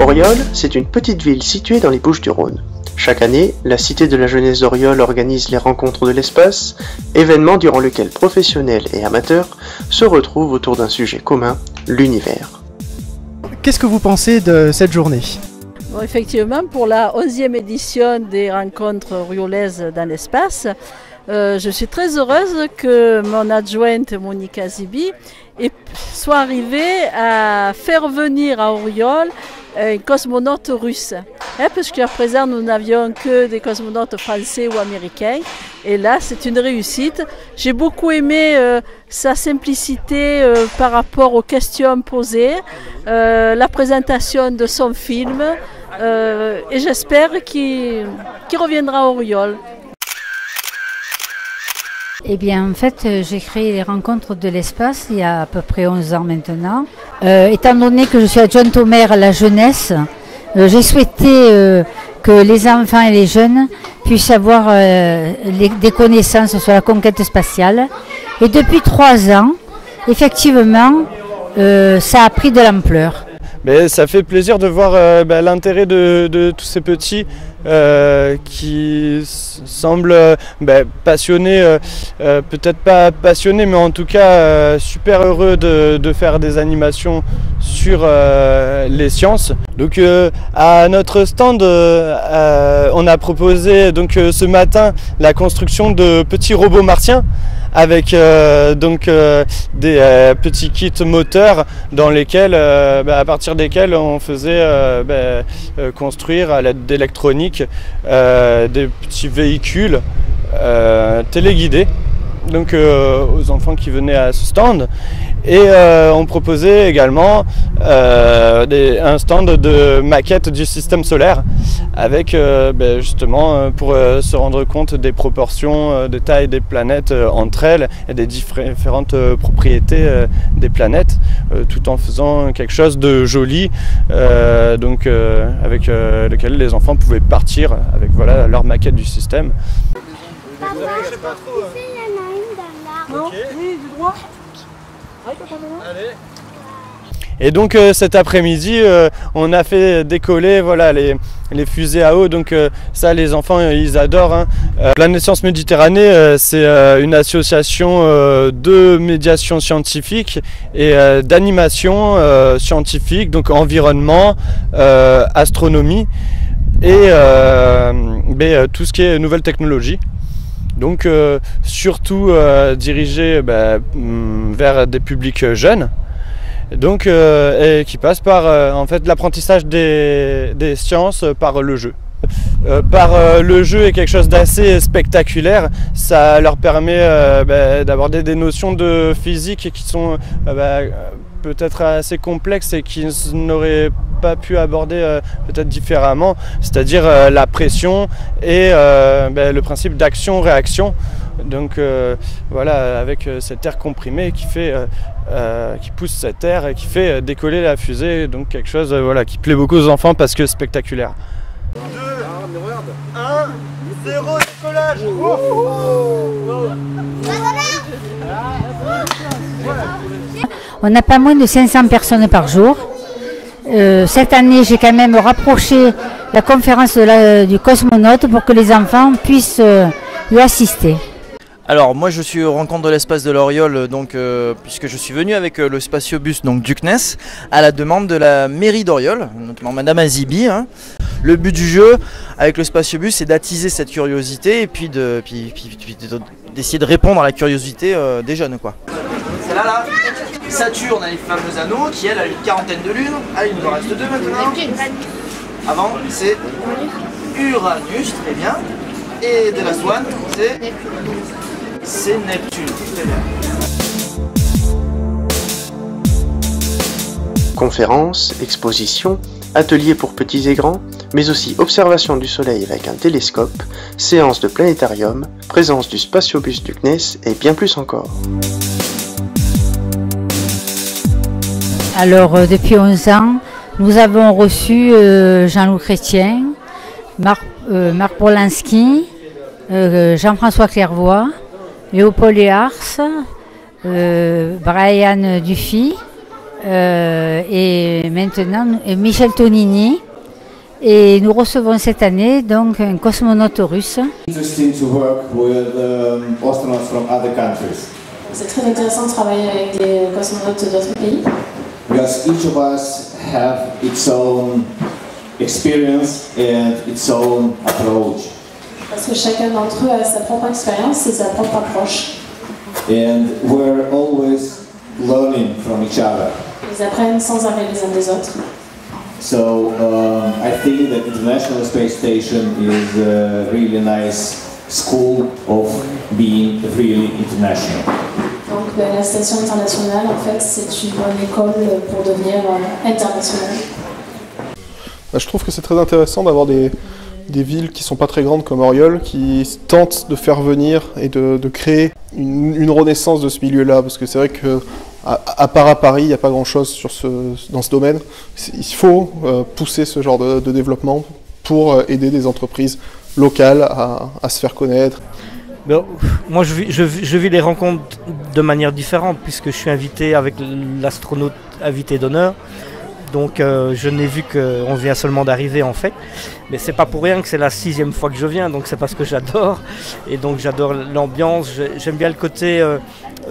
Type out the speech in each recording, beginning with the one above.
Auriol, c'est une petite ville située dans les Bouches-du-Rhône. Chaque année, la Cité de la Jeunesse d'Auriol organise les Rencontres de l'espace, événement durant lequel professionnels et amateurs se retrouvent autour d'un sujet commun, l'univers. Qu'est-ce que vous pensez de cette journée ? Bon, effectivement, pour la 11e édition des Rencontres auriolaises dans l'espace, je suis très heureuse que mon adjointe Monica Zibi soit arrivée à faire venir à Auriol un cosmonaute russe. Parce qu'à présent, nous n'avions que des cosmonautes français ou américains. Et là, c'est une réussite. J'ai beaucoup aimé sa simplicité par rapport aux questions posées, la présentation de son film. Et j'espère qu'il reviendra à Auriol. Eh bien, en fait, j'ai créé les Rencontres de l'espace il y a à peu près 11 ans maintenant. Étant donné que je suis adjointe au maire à la jeunesse, j'ai souhaité que les enfants et les jeunes puissent avoir des connaissances sur la conquête spatiale. Et depuis 3 ans, effectivement, ça a pris de l'ampleur. Mais ça fait plaisir de voir l'intérêt de tous ces petits qui semblent passionnés, peut-être pas passionnés, mais en tout cas super heureux de faire des animations sur les sciences. Donc à notre stand, on a proposé donc ce matin la construction de petits robots martiens avec des petits kits moteurs dans lesquels, à partir desquels on faisait construire à l'aide d'électronique des petits véhicules téléguidés donc, aux enfants qui venaient à ce stand. Et on proposait également un stand de maquette du système solaire avec justement pour se rendre compte des proportions de taille des planètes entre elles et des différentes propriétés des planètes tout en faisant quelque chose de joli avec lequel les enfants pouvaient partir avec voilà, leur maquette du système. Et donc cet après-midi, on a fait décoller voilà, les fusées à eau. Donc ça, les enfants, ils adorent. Hein. Planète Sciences Méditerranée, c'est une association de médiation scientifique et d'animation scientifique, donc environnement, astronomie et tout ce qui est nouvelles technologies. Donc surtout dirigé vers des publics jeunes. Donc, et qui passe par en fait, l'apprentissage des sciences par le jeu. Le jeu est quelque chose d'assez spectaculaire, ça leur permet d'aborder des notions de physique qui sont peut-être assez complexes et qu'ils n'auraient pas pu aborder peut-être différemment, c'est-à-dire la pression et le principe d'action-réaction. Donc voilà, avec cet air comprimé qui pousse cet air et qui fait décoller la fusée, donc quelque chose qui plaît beaucoup aux enfants parce que spectaculaire. 2, 1, 0, décollage. On n'a pas moins de 500 personnes par jour. Cette année, j'ai quand même rapproché la conférence du cosmonaute pour que les enfants puissent y assister. Alors moi je suis aux Rencontres de l'espace de l'Auriol puisque je suis venu avec le spatiobus du CNES à la demande de la mairie d'Auriol, notamment Madame Azibi. Hein. Le but du jeu avec le spatiobus c'est d'attiser cette curiosité et puis d'essayer de répondre à la curiosité des jeunes. C'est là, Saturne a les fameux anneaux qui elle a une quarantaine de lunes. Ah, il nous en reste 2 maintenant. Avant c'est Uranus, très bien. Et de la Swan, c'est Neptune. Très bien. Conférences, expositions, ateliers pour petits et grands, mais aussi observation du soleil avec un télescope, séances de planétarium, présence du spatiobus du CNES et bien plus encore. Alors depuis 11 ans, nous avons reçu Jean-Loup Chrétien, Marc Polanski, Jean-François Clairvoy, Léopold Léars, Brian Dufy et maintenant Michel Tonini. Et nous recevons cette année donc un cosmonaute russe. C'est très intéressant de travailler avec des cosmonautes d'autres pays. Because each of us have its own experience and its own approach. Parce que chacun d'entre eux a sa propre expérience et sa propre approche. And we're always learning from each other. Ils apprennent sans arrêt les uns des autres. So I think that International Space Station is a really nice school of being really international. Donc la station internationale, en fait, c'est une bonne école pour devenir internationale. Je trouve que c'est très intéressant d'avoir des villes qui ne sont pas très grandes comme Auriol, qui tentent de faire venir et de créer une renaissance de ce milieu-là, parce que c'est vrai que à part à Paris, il n'y a pas grand-chose dans ce domaine. Il faut pousser ce genre de développement pour aider des entreprises locales à se faire connaître. Ben, moi, je vis les rencontres de manière différente, puisque je suis invité avec l'astronaute invité d'honneur. Donc je n'ai vu qu'on vient seulement d'arriver en fait. Mais c'est pas pour rien que c'est la 6e fois que je viens, donc c'est parce que j'adore. Et donc j'adore l'ambiance, j'aime bien le côté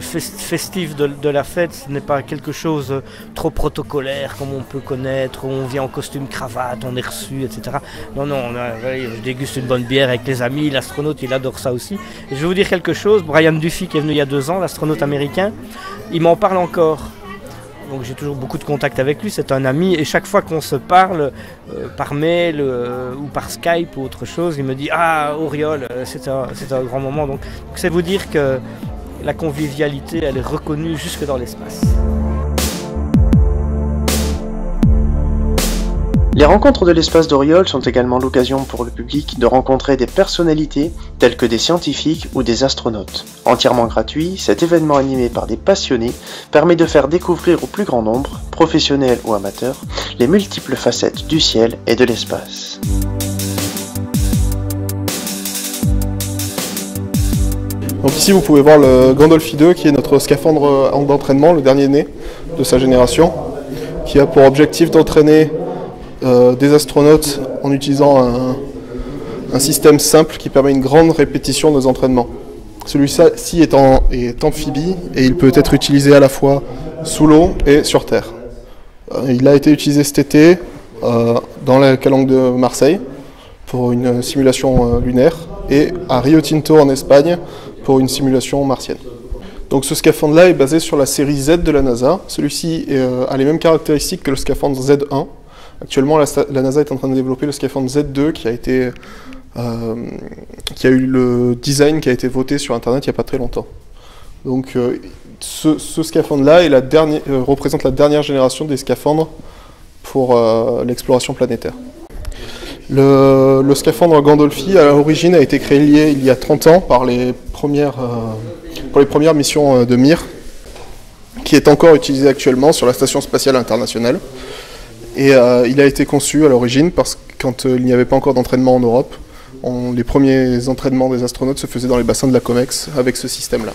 festif de la fête. Ce n'est pas quelque chose trop protocolaire comme on peut connaître, où on vient en costume cravate, on est reçu, etc. Non, je déguste une bonne bière avec les amis, l'astronaute il adore ça aussi. Et je vais vous dire quelque chose, Brian Duffy qui est venu il y a 2 ans, l'astronaute américain, il m'en parle encore. Donc j'ai toujours beaucoup de contact avec lui, c'est un ami, et chaque fois qu'on se parle, par mail ou par Skype ou autre chose, il me dit « Ah, Auriol, c'est un grand moment ». Donc c'est vous dire que la convivialité, elle est reconnue jusque dans l'espace. Les rencontres de l'espace d'Auriol sont également l'occasion pour le public de rencontrer des personnalités telles que des scientifiques ou des astronautes. Entièrement gratuit, cet événement animé par des passionnés permet de faire découvrir au plus grand nombre, professionnels ou amateurs, les multiples facettes du ciel et de l'espace. Donc ici vous pouvez voir le Gandolfi 2 qui est notre scaphandre d'entraînement, le dernier né de sa génération, qui a pour objectif d'entraîner des astronautes en utilisant un système simple qui permet une grande répétition de nos entraînements. Celui-ci est amphibie et il peut être utilisé à la fois sous l'eau et sur Terre. Il a été utilisé cet été dans la calanque de Marseille pour une simulation lunaire et à Rio Tinto en Espagne pour une simulation martienne. Donc ce scaphandre-là est basé sur la série Z de la NASA. Celui-ci a les mêmes caractéristiques que le scaphandre Z1. Actuellement, la NASA est en train de développer le scaphandre Z2 qui a eu le design qui a été voté sur Internet il n'y a pas très longtemps. Donc ce scaphandre-là représente la dernière génération des scaphandres pour l'exploration planétaire. Le scaphandre Gandolfi, à l'origine, a été créé il y a 30 ans pour les premières missions de Mir, qui est encore utilisé actuellement sur la Station spatiale internationale. Et il a été conçu à l'origine parce que quand il n'y avait pas encore d'entraînement en Europe, les premiers entraînements des astronautes se faisaient dans les bassins de la COMEX avec ce système-là.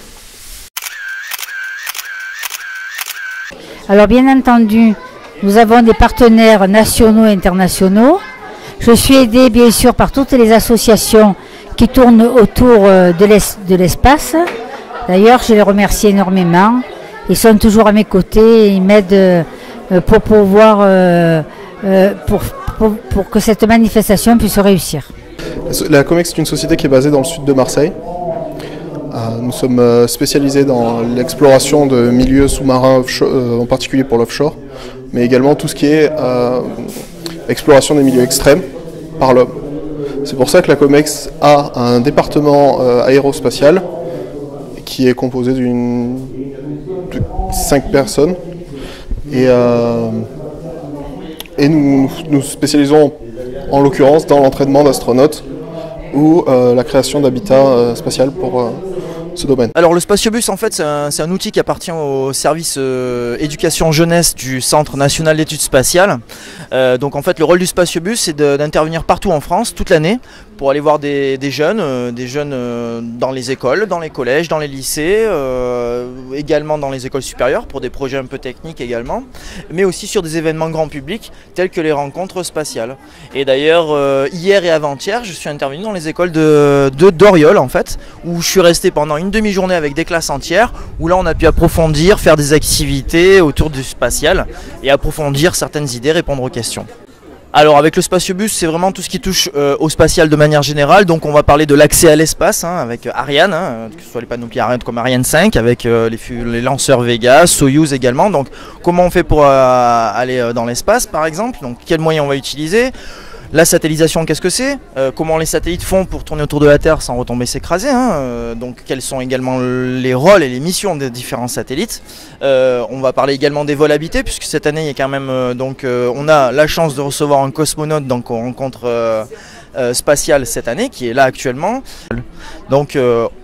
Alors bien entendu, nous avons des partenaires nationaux et internationaux. Je suis aidée bien sûr par toutes les associations qui tournent autour de l'espace. D'ailleurs, je les remercie énormément. Ils sont toujours à mes côtés, ils m'aident pour pouvoir pour que cette manifestation puisse réussir. La COMEX est une société qui est basée dans le sud de Marseille. Nous sommes spécialisés dans l'exploration de milieux sous-marins, en particulier pour l'offshore, mais également tout ce qui est exploration des milieux extrêmes par l'homme. C'est pour ça que la COMEX a un département aérospatial qui est composé de 5 personnes. Et nous nous spécialisons en l'occurrence dans l'entraînement d'astronautes ou la création d'habitats spatial ce domaine. Alors le Spatiobus en fait c'est un outil qui appartient au service éducation jeunesse du Centre national d'études spatiales. Donc en fait le rôle du Spatiobus c'est d'intervenir partout en France toute l'année pour aller voir des jeunes dans les écoles, dans les collèges, dans les lycées, également dans les écoles supérieures pour des projets un peu techniques également, mais aussi sur des événements grand public tels que les rencontres spatiales. Et d'ailleurs hier et avant-hier je suis intervenu dans les écoles de d'Oriol en fait, où je suis resté pendant une demi-journée avec des classes entières, où là on a pu approfondir, faire des activités autour du spatial et approfondir certaines idées, répondre aux questions. Alors avec le Spatiobus, c'est vraiment tout ce qui touche au spatial de manière générale. Donc on va parler de l'accès à l'espace avec Ariane, que ce soit les panneaux Ariane comme Ariane 5, avec les lanceurs Vega, Soyuz également. Donc comment on fait pour aller dans l'espace par exemple, donc quels moyens on va utiliser. La satellisation, qu'est-ce que c'est? Comment les satellites font pour tourner autour de la Terre sans retomber s'écraser, donc quels sont également les rôles et les missions des différents satellites. On va parler également des vols habités, puisque cette année il y a quand même on a la chance de recevoir un cosmonaute donc aux rencontres spatiales cette année qui est là actuellement. Donc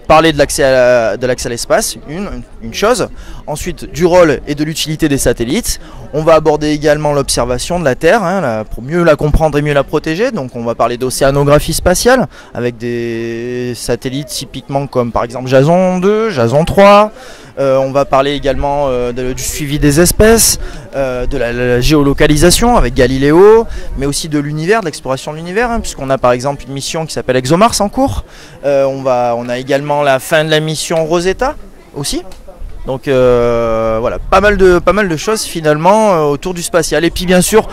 parler de l'accès à l'espace, une chose. Ensuite du rôle et de l'utilité des satellites. On va aborder également l'observation de la Terre pour mieux la comprendre et mieux la protéger. Donc on va parler d'océanographie spatiale avec des satellites typiquement comme par exemple Jason 2, Jason 3. On va parler également du suivi des espèces, de la géolocalisation avec Galileo, mais aussi de l'univers, de l'exploration de l'univers, puisqu'on a par exemple une mission qui s'appelle ExoMars en cours. On a également la fin de la mission Rosetta aussi. Donc voilà, pas mal de choses finalement autour du spatial. Et puis bien sûr,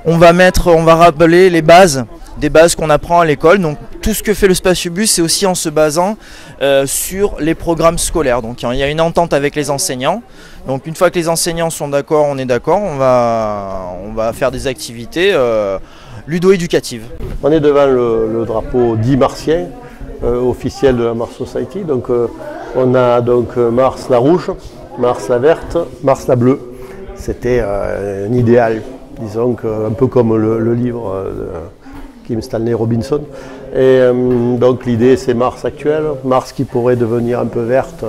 on va rappeler les bases, des bases qu'on apprend à l'école. Donc tout ce que fait le Spatiobus, c'est aussi en se basant sur les programmes scolaires. Donc il y a une entente avec les enseignants. Donc une fois que les enseignants sont d'accord, on est d'accord, on va faire des activités ludo-éducatives. On est devant le drapeau dit martien, officiel de la Mars Society. Donc on a donc Mars la rouge, Mars la verte, Mars la bleue. C'était un idéal, disons un peu comme le livre de Kim Stanley Robinson. Et donc l'idée c'est Mars actuelle, Mars qui pourrait devenir un peu verte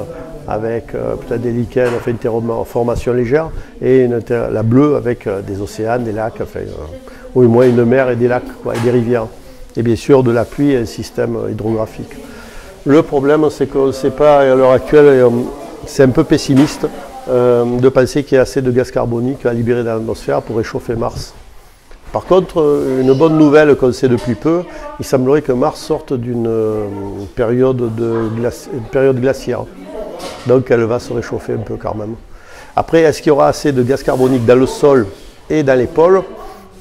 avec peut-être des lichens, enfin une terraformation légère, et la bleue avec des océans, des lacs, enfin, ou au moins une mer et des lacs, et des rivières. Et bien sûr de la pluie et un système hydrographique. Le problème c'est qu'on ne sait pas à l'heure actuelle, c'est un peu pessimiste de penser qu'il y a assez de gaz carbonique à libérer dans l'atmosphère pour réchauffer Mars. Par contre, une bonne nouvelle qu'on sait depuis peu, il semblerait que Mars sorte d'une période glaciaire. Donc elle va se réchauffer un peu quand même. Après, est-ce qu'il y aura assez de gaz carbonique dans le sol et dans les pôles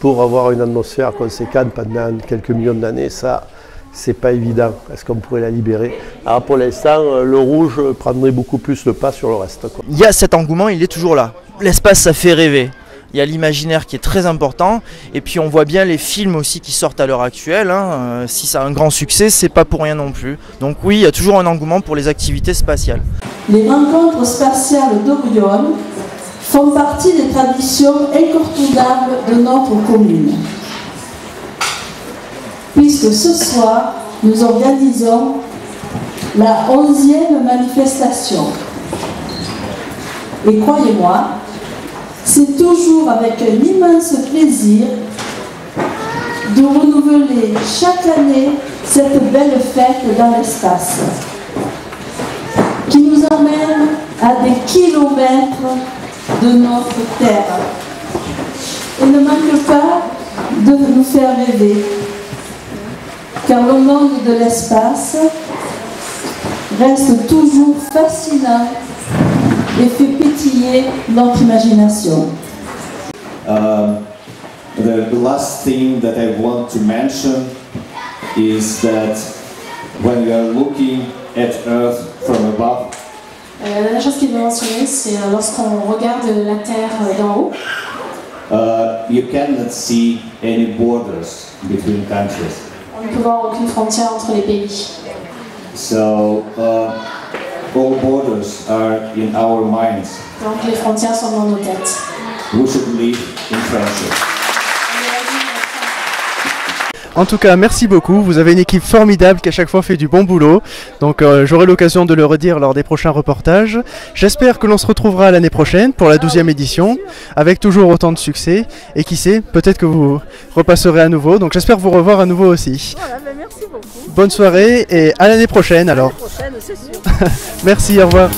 pour avoir une atmosphère conséquente pendant quelques millions d'années? Ça, c'est pas évident. Est-ce qu'on pourrait la libérer? Alors pour l'instant, le rouge prendrait beaucoup plus le pas sur le reste, quoi. Il y a cet engouement, il est toujours là. L'espace, ça fait rêver. Il y a l'imaginaire qui est très important, et puis on voit bien les films aussi qui sortent à l'heure actuelle. Si ça a un grand succès, c'est pas pour rien non plus. Donc oui, il y a toujours un engouement pour les activités spatiales. Les rencontres spatiales d'Oriol font partie des traditions incontournables de notre commune. Puisque ce soir, nous organisons la 11e manifestation. Et croyez-moi, c'est toujours avec un immense plaisir de renouveler chaque année cette belle fête dans l'espace, qui nous emmène à des kilomètres de notre Terre et ne manque pas de nous faire rêver, car le monde de l'espace reste toujours fascinant et fait pétiller notre imagination. The last thing that I want to mention is that when we are looking at Earth from above, la dernière chose qu'il veut mentionner, c'est lorsqu'on regarde la Terre d'en haut, you cannot see any borders between countries. on ne peut voir aucune frontière entre les pays. So all borders are in our minds. Donc les frontières sont dans nos têtes. We should live in friendship. En tout cas, merci beaucoup. Vous avez une équipe formidable qui à chaque fois fait du bon boulot. Donc j'aurai l'occasion de le redire lors des prochains reportages. J'espère que l'on se retrouvera l'année prochaine pour la 12e édition, avec toujours autant de succès. Et qui sait, peut-être que vous repasserez à nouveau. Donc j'espère vous revoir à nouveau aussi. Voilà, ben merci beaucoup. Bonne soirée et à l'année prochaine alors. À l'année prochaine, c'est sûr. Merci, au revoir.